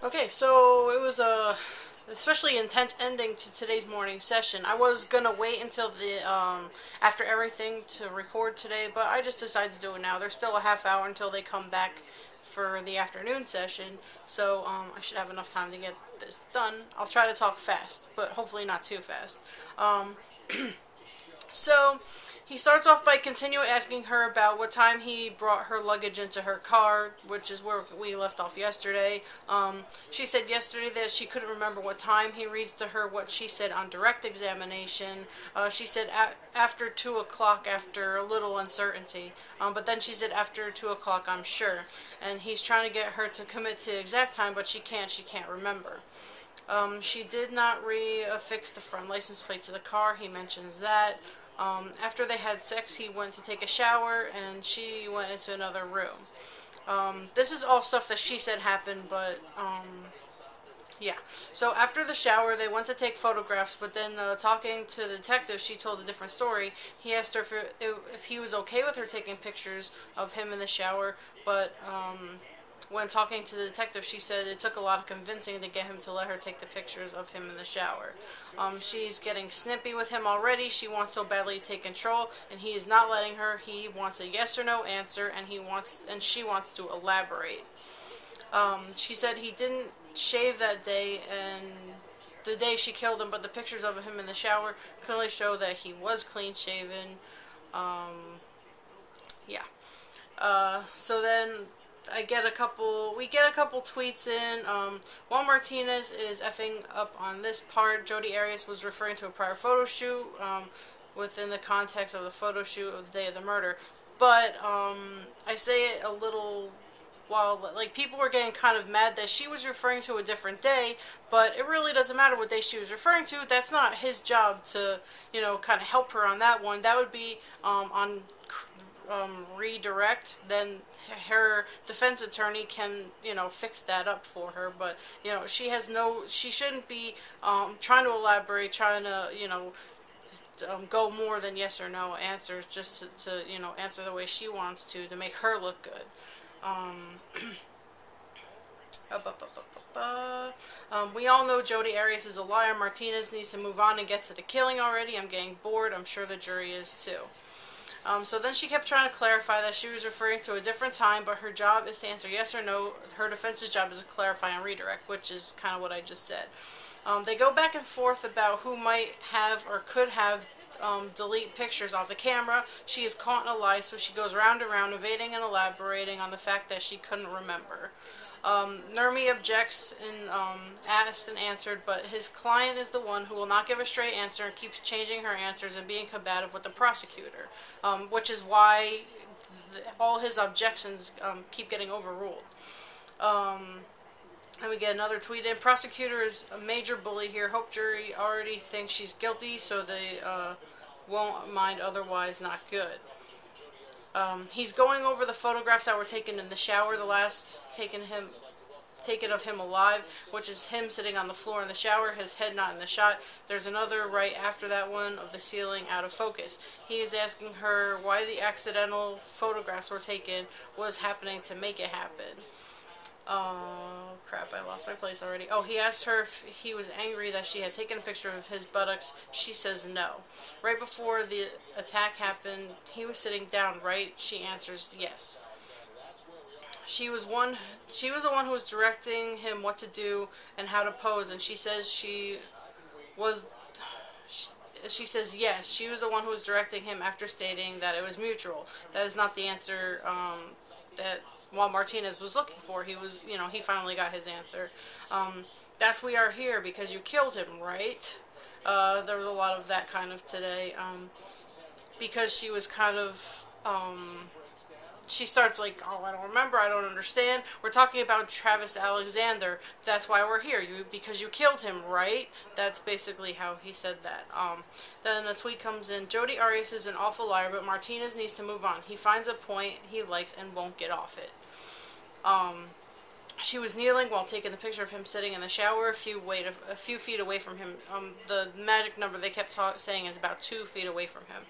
Okay, so it was a especially intense ending to today's morning session. I was gonna wait until the after everything to record today, but I just decided to do it now. There's still a half hour until they come back for the afternoon session, so I should have enough time to get this done. I'll try to talk fast, but hopefully not too fast. Um, so he starts off by continuing asking her about what time he brought her luggage into her car, which is where we left off yesterday. She said yesterday that she couldn't remember what time. He reads to her what she said on direct examination. She said after 2 o'clock after a little uncertainty. But then she said after 2 o'clock I'm sure. And he's trying to get her to commit to the exact time, but she can't remember. She did not re-affix the front license plate to the car. He mentions that. After they had sex, he went to take a shower, and she went into another room. This is all stuff that she said happened, but, yeah. So after the shower, they went to take photographs, but then talking to the detective, she told a different story. He asked her if he was okay with her taking pictures of him in the shower, but when talking to the detective, she said it took a lot of convincing to get him to let her take the pictures of him in the shower. She's getting snippy with him already. She wants so badly to take control, and he is not letting her. He wants a yes or no answer, and she wants to elaborate. She said he didn't shave that day, and the day she killed him, but the pictures of him in the shower clearly show that he was clean shaven. Yeah. So then we get a couple tweets in. Juan Martinez is effing up on this part. Jodi Arias was referring to a prior photo shoot within the context of the photo shoot of the day of the murder. But I say it a little while, like, people were getting kind of mad that she was referring to a different day, but it really doesn't matter what day she was referring to. That's not his job to, kind of help her on that one. That would be on redirect, then her defense attorney can, fix that up for her. But, she shouldn't be trying to elaborate, trying to, go more than yes or no answers just to answer the way she wants to make her look good. We all know Jodi Arias is a liar. Martinez needs to move on and get to the killing already. I'm getting bored. I'm sure the jury is too. So then she kept trying to clarify that she was referring to a different time, but her job is to answer yes or no. Her defense's job is to clarify and redirect, which is kind of what I just said. They go back and forth about who might have or could have delete pictures off the camera. She is caught in a lie, so she goes round and round, evading and elaborating on the fact that she couldn't remember. Nurmi objects and asked and answered, but his client is the one who will not give a straight answer and keeps changing her answers and being combative with the prosecutor, which is why all his objections keep getting overruled. And we get another tweet in. Prosecutor is a major bully here. Hope jury already thinks she's guilty, so they won't mind otherwise. Not good. He's going over the photographs that were taken in the shower, the last taken of him alive, which is him sitting on the floor in the shower, his head not in the shot. There's another right after that one of the ceiling out of focus. He is asking her why the accidental photographs were taken, what was happening to make it happen. Oh, crap, I lost my place already. Oh, he asked her if he was angry that she had taken a picture of his buttocks. She says no. Right before the attack happened, he was sitting down, right? She answers yes. She was the one who was directing him what to do and how to pose, and she says she says yes. She was the one who was directing him after stating that it was mutual. That is not the answer that Juan Martinez was looking for. He was, he finally got his answer. That's we are here because you killed him, right? There was a lot of that kind of today. Because she was kind of, she starts like, oh, I don't remember, I don't understand. We're talking about Travis Alexander. That's why we're here. Because you killed him, right? That's basically how he said that. Then the tweet comes in. Jodi Arias is an awful liar, but Martinez needs to move on. He finds a point he likes and won't get off it. She was kneeling while taking the picture of him sitting in the shower, a few feet away from him. The magic number they kept saying is about 2 feet away from him.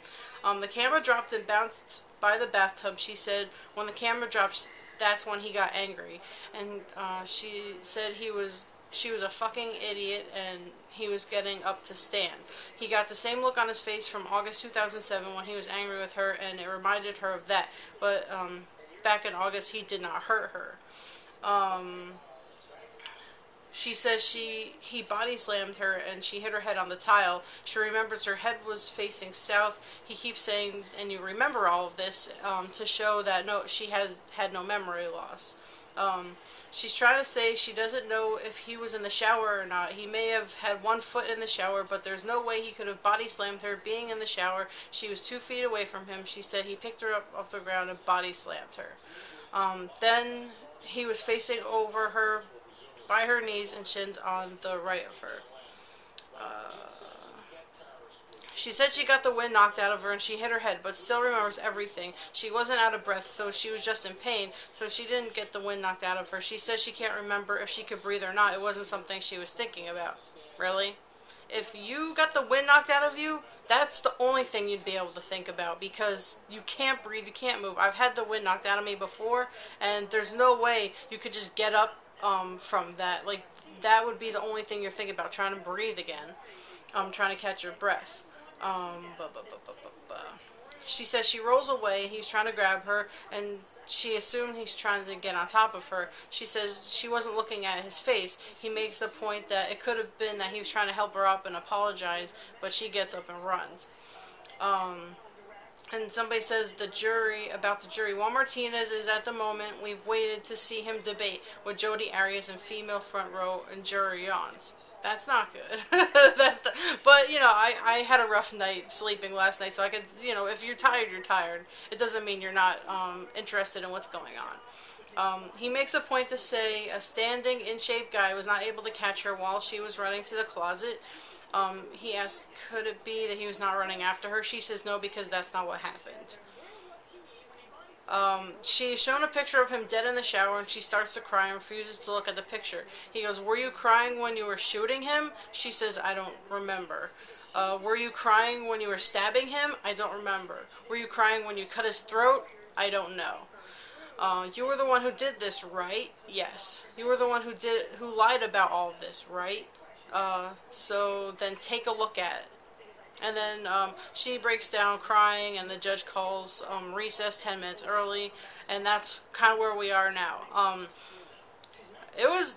The camera dropped and bounced by the bathtub. She said, when the camera drops, that's when he got angry, and she said she was a fucking idiot, and he was getting up to Stan. He got the same look on his face from August 2007 when he was angry with her, and it reminded her of that. But back in August, he did not hurt her. She says he body slammed her and she hit her head on the tile. She remembers her head was facing south. He keeps saying, and you remember all of this, to show that no, she has had no memory loss. She's trying to say she doesn't know if he was in the shower or not. He may have had one foot in the shower, but there's no way he could have body slammed her being in the shower. She was 2 feet away from him. She said he picked her up off the ground and body slammed her. Then he was facing over her by her knees and shins on the right of her. She said she got the wind knocked out of her and she hit her head, but still remembers everything. She wasn't out of breath, so she was just in pain, so she didn't get the wind knocked out of her. She says she can't remember if she could breathe or not. It wasn't something she was thinking about. Really? If you got the wind knocked out of you, that's the only thing you'd be able to think about, because you can't breathe, you can't move. I've had the wind knocked out of me before, and there's no way you could just get up from that. Like, that would be the only thing you're thinking about, trying to breathe again, trying to catch your breath. She says she rolls away, he's trying to grab her, and she assumed he's trying to get on top of her. She says she wasn't looking at his face. He makes the point that it could have been that he was trying to help her up and apologize, but she gets up and runs. And somebody says about the jury. Juan Martinez is at the moment, we've waited to see him debate with Jodi Arias in female front row and jury yawns. That's not good. But, I had a rough night sleeping last night, so I could, if you're tired, you're tired. It doesn't mean you're not interested in what's going on. He makes a point to say a standing, in-shape guy was not able to catch her while she was running to the closet. He asked, could it be that he was not running after her? She says no, because that's not what happened. She's shown a picture of him dead in the shower, and she starts to cry and refuses to look at the picture. He goes, were you crying when you were shooting him? She says, I don't remember. Were you crying when you were stabbing him? I don't remember. Were you crying when you cut his throat? I don't know. You were the one who did this, right? Yes. You were the one who lied about all of this, right? So then take a look at it. And then she breaks down crying, and the judge calls recess 10 minutes early, and that's kind of where we are now. It was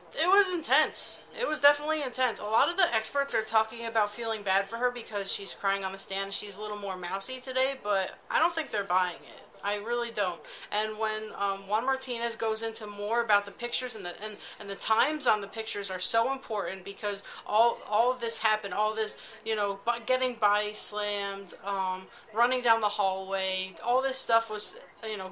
intense. It was definitely intense. A lot of the experts are talking about feeling bad for her because she's crying on the stand. She's a little more mousy today, but I don't think they're buying it. I really don't. And when Juan Martinez goes into more about the pictures and the times on the pictures are so important, because all of this happened, all this, getting body slammed, running down the hallway, all this stuff was,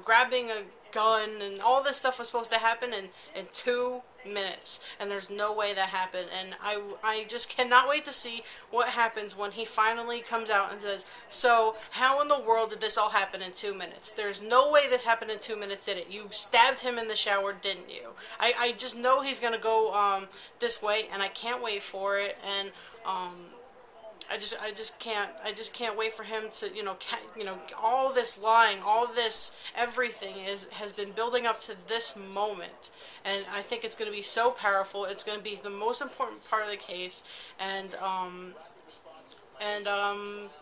grabbing a gun, and all this stuff was supposed to happen in 2 minutes, and there's no way that happened. And I just cannot wait to see what happens when he finally comes out and says, so how in the world did this all happen in 2 minutes? There's no way this happened in 2 minutes, did it? You stabbed him in the shower, didn't you? I just know he's gonna go this way, and I can't wait for it. And I just can't wait for him to, all this lying, all this everything has been building up to this moment, and I think it's going to be so powerful. It's going to be the most important part of the case, and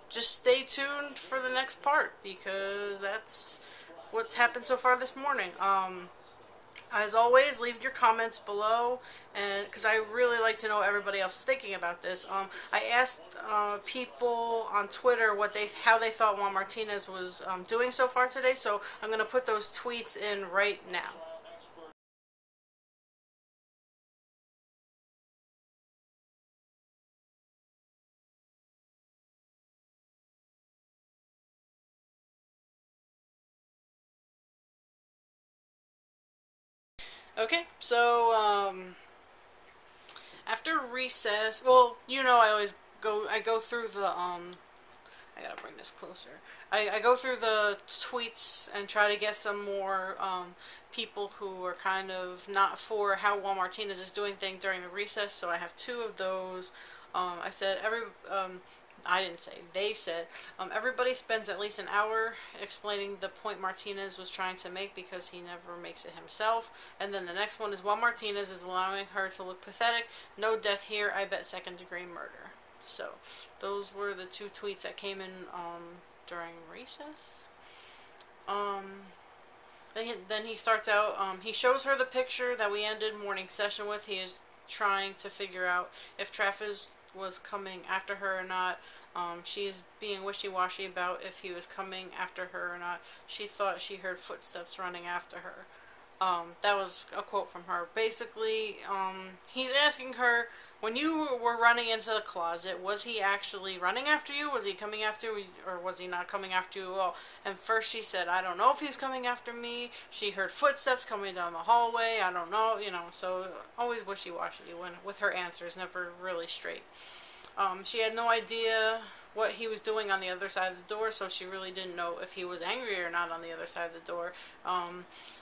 just stay tuned for the next part, because that's what's happened so far this morning. As always, leave your comments below, and because I really like to know what everybody else is thinking about this. I asked people on Twitter how they thought Juan Martinez was doing so far today, so I'm going to put those tweets in right now. Okay, so after recess, well, I go through the I gotta bring this closer. I go through the tweets and try to get some more people who are kind of not for how Juan Martinez is doing things during the recess. So I have 2 of those. I said I didn't say, they said, everybody spends at least an hour explaining the point Martinez was trying to make because he never makes it himself. And then the next one is, while Martinez is allowing her to look pathetic, no death here, I bet second-degree murder. So, those were the two tweets that came in during recess. Then he starts out, he shows her the picture that we ended morning session with. He is trying to figure out if Travis was coming after her or not. She is being wishy-washy about if he was coming after her or not. She thought she heard footsteps running after her. That was a quote from her. Basically, he's asking her, when you were running into the closet, was he actually running after you? Was he coming after you, or was he not coming after you at all? And first she said, I don't know if he's coming after me. She heard footsteps coming down the hallway. I don't know, so always wishy-washy with her answers, never really straight. She had no idea what he was doing on the other side of the door, so she really didn't know if he was angry or not on the other side of the door.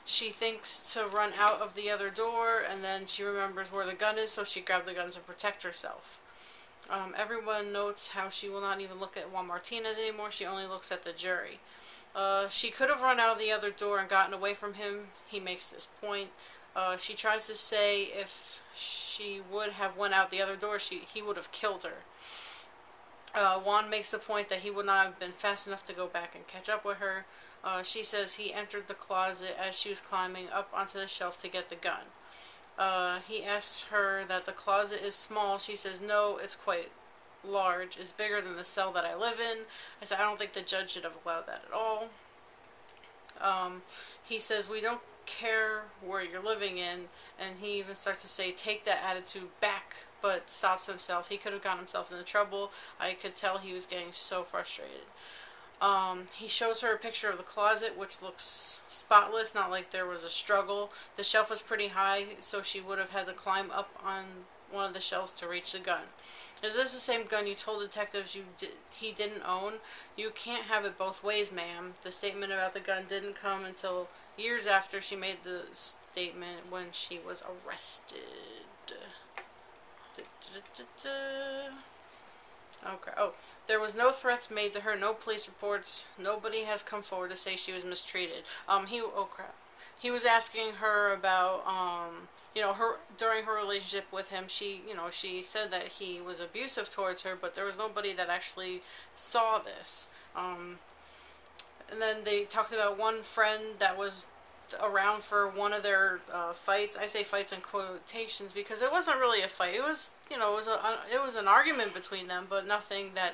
She thinks to run out of the other door, and then she remembers where the gun is, so she grabbed the gun to protect herself. Everyone notes how she will not even look at Juan Martinez anymore. She only looks at the jury. She could have run out of the other door and gotten away from him. He makes this point. She tries to say if she would have went out the other door, he would have killed her. Juan makes the point that he would not have been fast enough to go back and catch up with her. She says he entered the closet as she was climbing up onto the shelf to get the gun. He asks her that the closet is small. She says, no, it's quite large. It's bigger than the cell that I live in. I said, I don't think the judge should have allowed that at all. He says, we don't care where you're living in, and he even starts to say, take that attitude back, but stops himself. He could have gotten himself into trouble. I could tell he was getting so frustrated. He shows her a picture of the closet, which looks spotless, not like there was a struggle. The shelf was pretty high, so she would have had to climb up on one of the shelves to reach the gun. Is this the same gun you told detectives he didn't own? You can't have it both ways, ma'am. The statement about the gun didn't come until years after she made the statement when she was arrested. Okay. Oh, there was no threats made to her, no police reports. Nobody has come forward to say she was mistreated. Oh crap. He was asking her about, her during her relationship with him. She said that he was abusive towards her, but there was nobody that actually saw this. And then they talked about one friend that was around for one of their fights. I say fights in quotations because it wasn't really a fight. It was, it was an argument between them, but nothing that,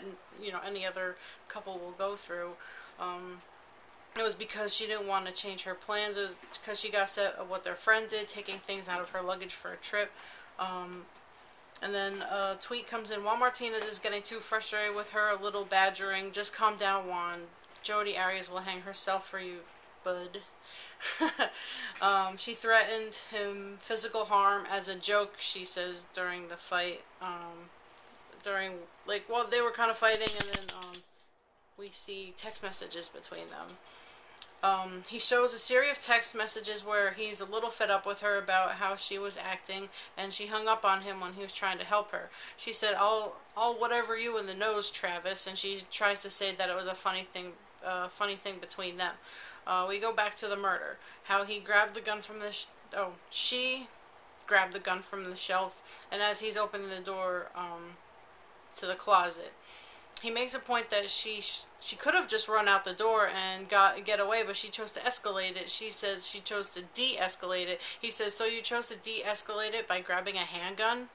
any other couple will go through. It was because she didn't want to change her plans. It was because she got upset at what their friend did, taking things out of her luggage for a trip. And then a tweet comes in. Juan Martinez is getting too frustrated with her, a little badgering. Just calm down, Juan. Jodi Arias will hang herself for you, bud. She threatened him physical harm as a joke, she says, during the fight. While they were kind of fighting, and then we see text messages between them. He shows a series of text messages where he's a little fed up with her about how she was acting, and she hung up on him when he was trying to help her. She said, I'll whatever you in the nose, Travis, and she tries to say that it was a funny thing between them. We go back to the murder. How he grabbed the gun from she grabbed the gun from the shelf, and as he's opening the door to the closet, he makes a point that she could have just run out the door and get away, but she chose to escalate it. She says she chose to de-escalate it. He says, so you chose to de-escalate it by grabbing a handgun?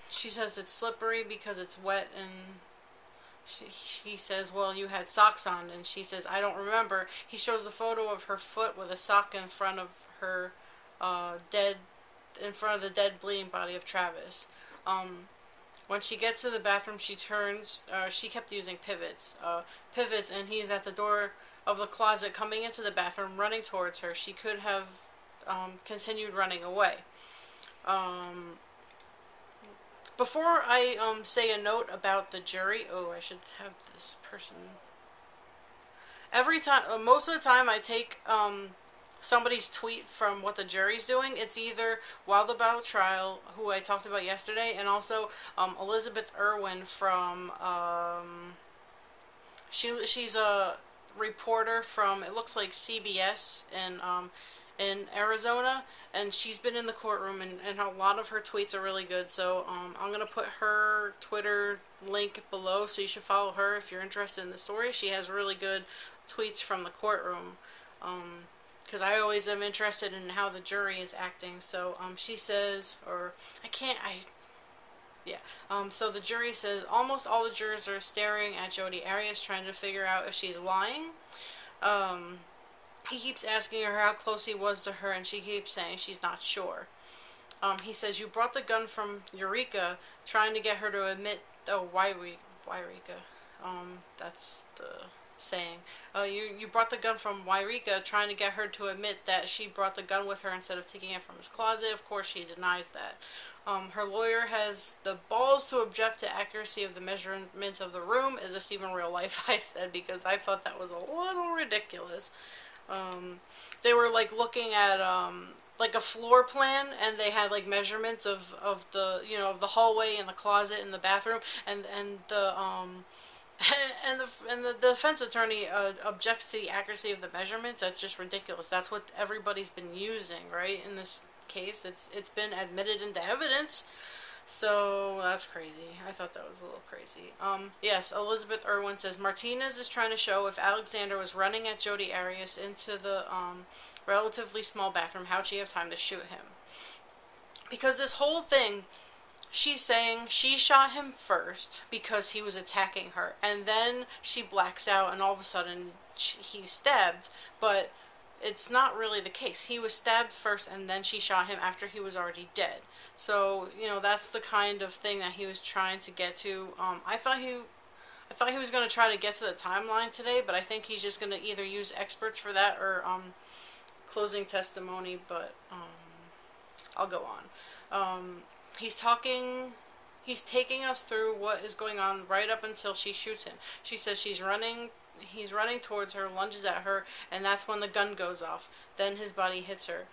She says it's slippery because it's wet, and he says, well, you had socks on, and she says, I don't remember. He shows the photo of her foot with a sock in front of her in front of the dead, bleeding body of Travis. When she gets to the bathroom, she turns, she kept using pivots, and he's at the door of the closet coming into the bathroom, running towards her. She could have continued running away. Before I say a note about the jury, I should have this person. Every time, most of the time I take somebody's tweet from what the jury's doing. It's either Wild About Trial, who I talked about yesterday, and also Elizabeth Irwin from she's a reporter from, it looks like, CBS in Arizona, and she's been in the courtroom, and a lot of her tweets are really good. So I'm gonna put her Twitter link below, so you should follow her if you're interested in the story. She has really good tweets from the courtroom, because I always am interested in how the jury is acting. So she says, or I can't, yeah. So the jury says almost all the jurors are staring at Jodi Arias, trying to figure out if she's lying. He keeps asking her how close he was to her, and she keeps saying she's not sure. He says, you brought the gun from Eureka, trying to get her to admit, oh, Yreka. That's the saying. You brought the gun from Yreka, trying to get her to admit that she brought the gun with her instead of taking it from his closet. Of course, she denies that. Her lawyer has the balls to object to accuracy of the measurements of the room. Is this even real life? I said, because I thought that was a little ridiculous. They were like looking at like a floor plan, and they had like measurements of the, you know, of the hallway and the closet and the bathroom, and the and the defense attorney objects to the accuracy of the measurements. That's just ridiculous. That's what everybody's been using, right? In this case, it's been admitted into evidence. So that's crazy. I thought that was a little crazy. Yes, Elizabeth Irwin says Martinez is trying to show if Alexander was running at Jodi Arias into the relatively small bathroom, how'd she have time to shoot him? Because this whole thing, she's saying she shot him first because he was attacking her, and then she blacks out, and all of a sudden he's stabbed, but it's not really the case. He was stabbed first, and then she shot him after he was already dead. So, you know, that's the kind of thing that he was trying to get to. I thought he was going to try to get to the timeline today, but I think he's just going to either use experts for that or closing testimony, but I'll go on. He's taking us through what is going on right up until she shoots him. She says he's running towards her, lunges at her, and that's when the gun goes off. Then his body hits her.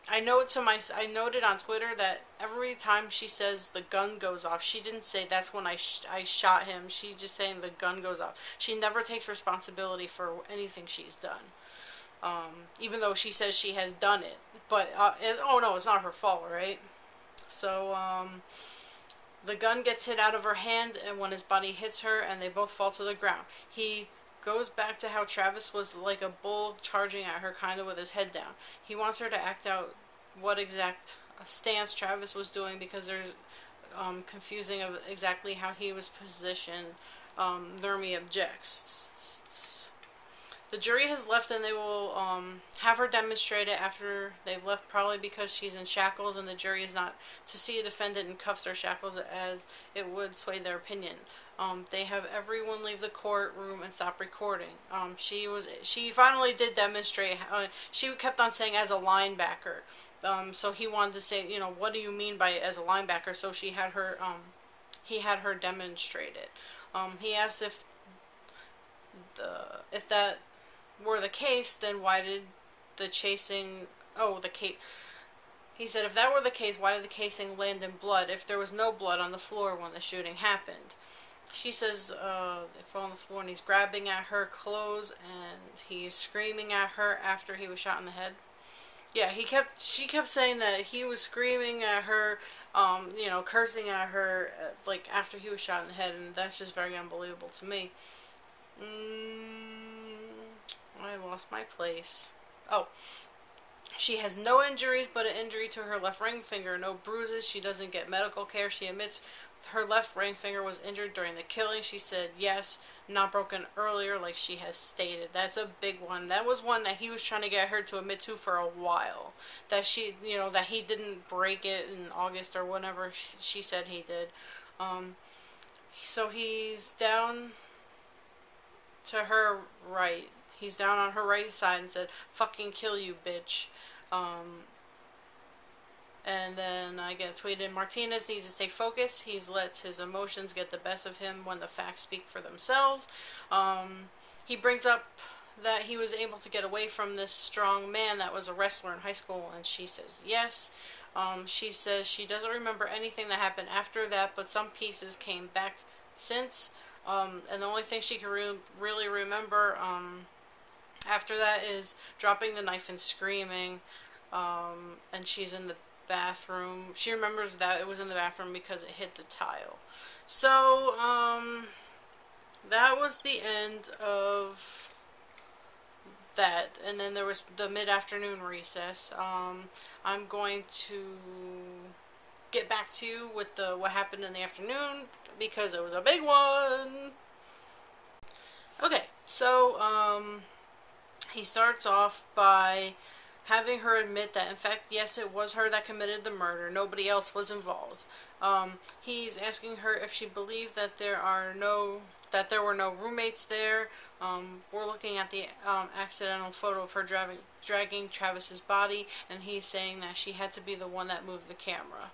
I noted on Twitter that every time she says the gun goes off, she didn't say that's when I shot him. She's just saying the gun goes off. She never takes responsibility for anything she's done. Even though she says she has done it. But, oh no, it's not her fault, right? So, the gun gets hit out of her hand, and when his body hits her, and they both fall to the ground. He goes back to how Travis was like a bull charging at her, kind of with his head down. He wants her to act out what exact stance Travis was doing, because there's confusing of exactly how he was positioned. Nurmi objects. The jury has left, and they will have her demonstrate it after they've left, probably because she's in shackles, and the jury is not to see a defendant in cuffs or shackles, as it would sway their opinion. They have everyone leave the courtroom and stop recording. She finally did demonstrate. She kept on saying as a linebacker. So he wanted to say, you know, what do you mean by as a linebacker? So he had her demonstrate it. He asked if that were the case, then why did the casing... He said, if that were the case, why did the casing land in blood if there was no blood on the floor when the shooting happened? She says they fall on the floor, and he's grabbing at her clothes, and he's screaming at her after he was shot in the head. Yeah, she kept saying that he was screaming at her, you know, cursing at her, like, after he was shot in the head, and that's just very unbelievable to me. I lost my place. Oh. She has no injuries but an injury to her left ring finger. No bruises. She doesn't get medical care. She admits her left ring finger was injured during the killing. She said yes, not broken earlier like she has stated. That's a big one. That was one that he was trying to get her to admit to for a while. That she, you know, that he didn't break it in August or whenever she said he did. So he's down to her right. He's down on her right side and said, "Fucking kill you, bitch." And then I get tweeted, Martinez needs to stay focused. He lets his emotions get the best of him when the facts speak for themselves. He brings up that he was able to get away from this strong man that was a wrestler in high school, and she says yes. She says she doesn't remember anything that happened after that, but some pieces came back since. And the only thing she can really remember after that is dropping the knife and screaming. And she's in the bathroom. She remembers that it was in the bathroom because it hit the tile. So, that was the end of that. And then there was the mid-afternoon recess. I'm going to get back to you with what happened in the afternoon because it was a big one. Okay, so he starts off by having her admit that, in fact, yes, it was her that committed the murder. Nobody else was involved. He's asking her if she believed that there were no roommates there. We're looking at the accidental photo of her dragging Travis's body, and he's saying that she had to be the one that moved the camera.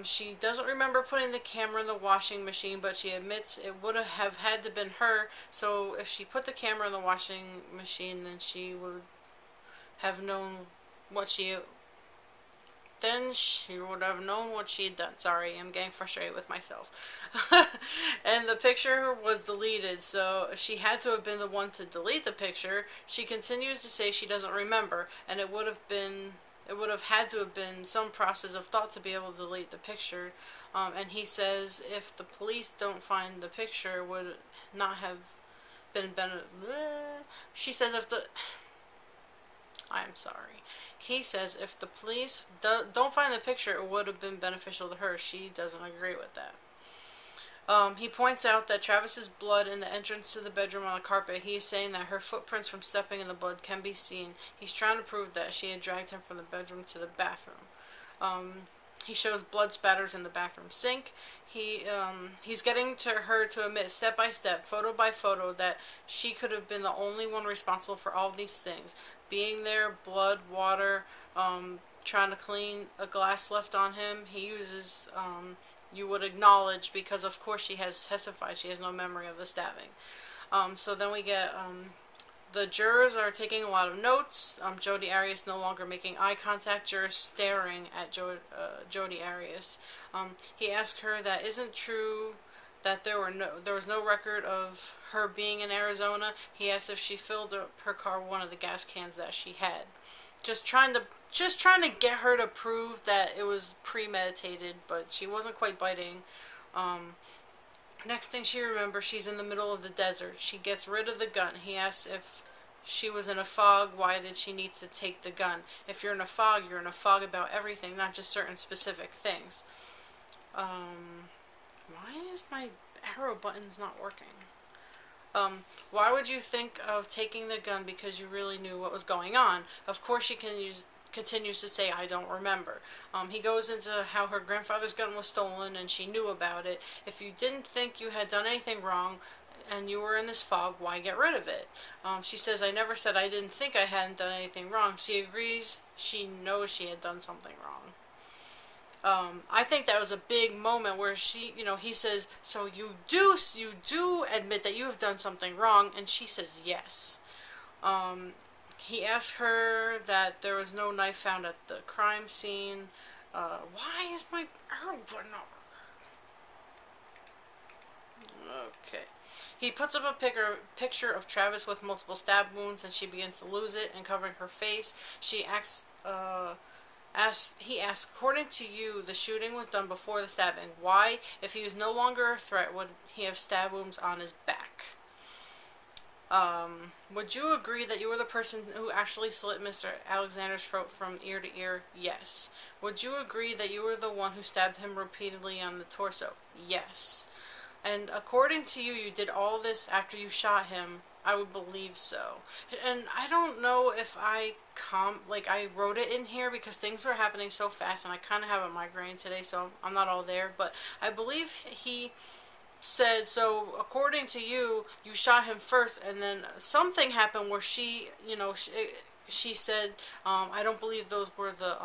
She doesn't remember putting the camera in the washing machine, but she admits it would have had to been her. So if she put the camera in the washing machine, then she would have known what she had done. Sorry, I'm getting frustrated with myself. And the picture was deleted, so she had to have been the one to delete the picture. She continues to say she doesn't remember, and it would have had to have been some process of thought to be able to delete the picture. And he says if the police don't find the picture, it would not have been she says I'm sorry. He says if the police don't find the picture, it would have been beneficial to her. She doesn't agree with that. He points out that Travis's blood in the entrance to the bedroom on the carpet. He is saying that her footprints from stepping in the blood can be seen. He's trying to prove that she had dragged him from the bedroom to the bathroom. He shows blood spatters in the bathroom sink. He's getting her to admit step by step, photo by photo, that she could have been the only one responsible for all these things. Being there, blood, water, trying to clean a glass left on him. He uses, you would acknowledge, because of course she has testified she has no memory of the stabbing. So then we get, the jurors are taking a lot of notes. Jodi Arias no longer making eye contact, jurors staring at Jodi Arias. He asked her that isn't true that there was no record of her being in Arizona. He asked if she filled up her car with one of the gas cans that she had. Just trying to get her to prove that it was premeditated, but she wasn't quite biting. Next thing she remembers, she's in the middle of the desert. She gets rid of the gun. He asks if she was in a fog, why did she need to take the gun? If you're in a fog, you're in a fog about everything, not just certain specific things. Why is my arrow buttons not working? Why would you think of taking the gun because you really knew what was going on? Of course she continues to say, I don't remember. He goes into how her grandfather's gun was stolen and she knew about it. If you didn't think you had done anything wrong and you were in this fog, why get rid of it? She says, I never said I didn't think I hadn't done anything wrong. She agrees she knows she had done something wrong. I think that was a big moment where he says, so you do admit that you have done something wrong, and she says yes. He asked her that there was no knife found at the crime scene. Why is my arrow button not working? Okay. He puts up a picture of Travis with multiple stab wounds, and she begins to lose it and covering her face. He asks, according to you, the shooting was done before the stabbing. Why, if he was no longer a threat, would he have stab wounds on his back? Would you agree that you were the person who actually slit Mr. Alexander's throat from ear to ear? Yes. Would you agree that you were the one who stabbed him repeatedly on the torso? Yes. And according to you, you did all this after you shot him? I would believe so. And I don't know if I wrote it in here because things were happening so fast and I kind of have a migraine today, so I'm not all there. But I believe he said, so according to you, you shot him first, and then something happened where she said, I don't believe those were the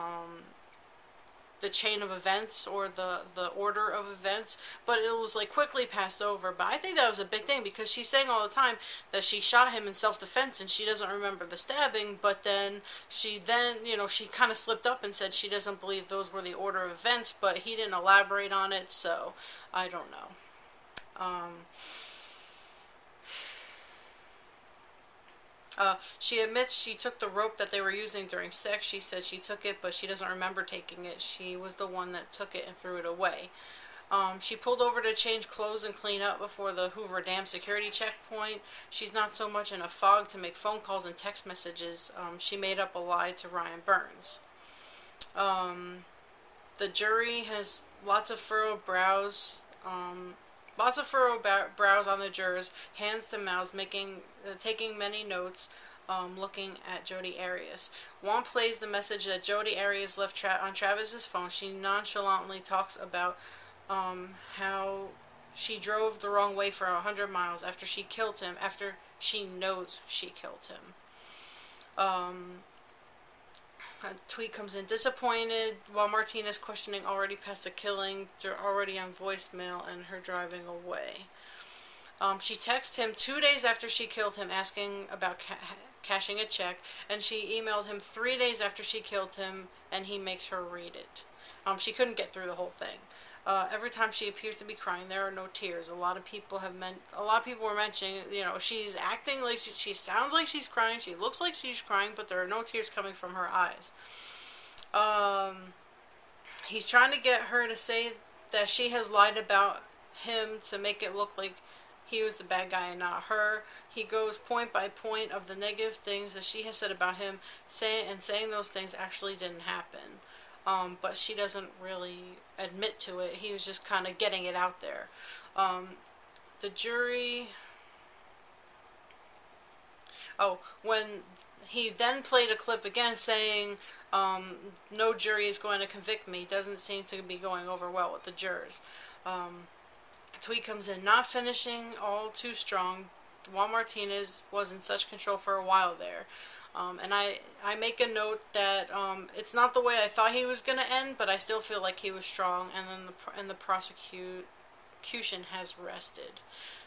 the chain of events or the order of events, but it was like quickly passed over. But I think that was a big thing because she's saying all the time that she shot him in self-defense and she doesn't remember the stabbing, but then she kind of slipped up and said she doesn't believe those were the order of events, but he didn't elaborate on it, so I don't know. She admits she took the rope that they were using during sex. She said she took it, but she doesn't remember taking it. She was the one that took it and threw it away. She pulled over to change clothes and clean up before the Hoover Dam security checkpoint. She's not so much in a fog to make phone calls and text messages. She made up a lie to Ryan Burns. The jury has lots of furrowed brows. Lots of furrowed brows on the jurors, hands to mouths, taking many notes, looking at Jodi Arias. Juan plays the message that Jodi Arias left on Travis's phone. She nonchalantly talks about how she drove the wrong way for 100 miles after she killed him, after she knows she killed him. A tweet comes in, disappointed while Martinez questioning already past the killing, they're already on voicemail and her driving away. She texted him 2 days after she killed him asking about cashing a check, and she emailed him 3 days after she killed him, and he makes her read it. She couldn't get through the whole thing. Every time she appears to be crying, there are no tears. A lot of people were mentioning, she's acting like she sounds like she's crying. She looks like she's crying, but there are no tears coming from her eyes. He's trying to get her to say that she has lied about him to make it look like he was the bad guy and not her. He goes point by point of the negative things that she has said about him, saying those things actually didn't happen. But she doesn't really admit to it. He was just kind of getting it out there. The jury... when he then played a clip again saying, no jury is going to convict me, doesn't seem to be going over well with the jurors. A tweet comes in, not finishing all too strong. Juan Martinez was in such control for a while there. And I make a note that it's not the way I thought he was going to end, but I still feel like he was strong, and then the prosecution has rested.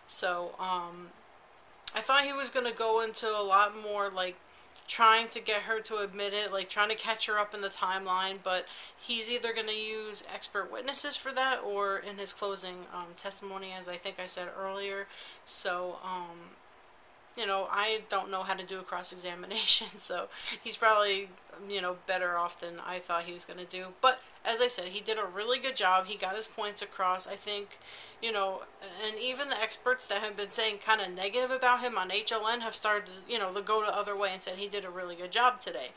So I thought he was going to go into a lot more, like, trying to get her to admit it, like trying to catch her up in the timeline, but he's either going to use expert witnesses for that or in his closing testimony, as I think I said earlier. So I don't know how to do a cross-examination, so he's probably, better off than I thought he was going to do. But, as I said, he did a really good job. He got his points across. I think, and even the experts that have been saying kind of negative about him on HLN have started, to go the other way and said he did a really good job today.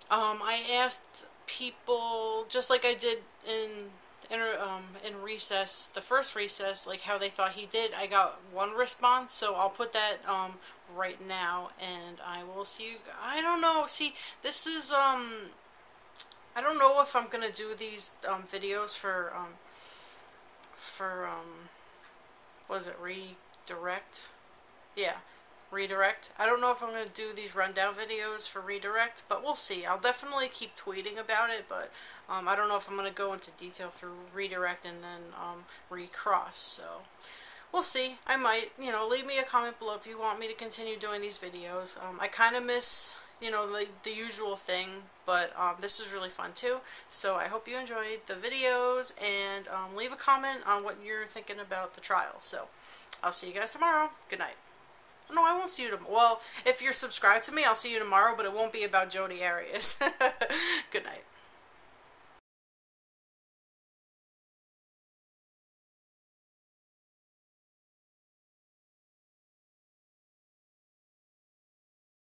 I asked people, just like I did in recess, the first recess, like how they thought he did. I got one response, so I'll put that right now, and I will see you. I don't know. See, this is I don't know if I'm gonna do these videos for was it redirect? Yeah. Redirect. I don't know if I'm going to do these rundown videos for redirect, but we'll see. I'll definitely keep tweeting about it, but I don't know if I'm going to go into detail for redirect and then recross, so we'll see. I might, leave me a comment below if you want me to continue doing these videos. I kind of miss, the usual thing, but this is really fun too, so I hope you enjoyed the videos, and leave a comment on what you're thinking about the trial. So I'll see you guys tomorrow. Good night. No, I won't see you tomorrow. Well, if you're subscribed to me, I'll see you tomorrow, but it won't be about Jodi Arias. Good night.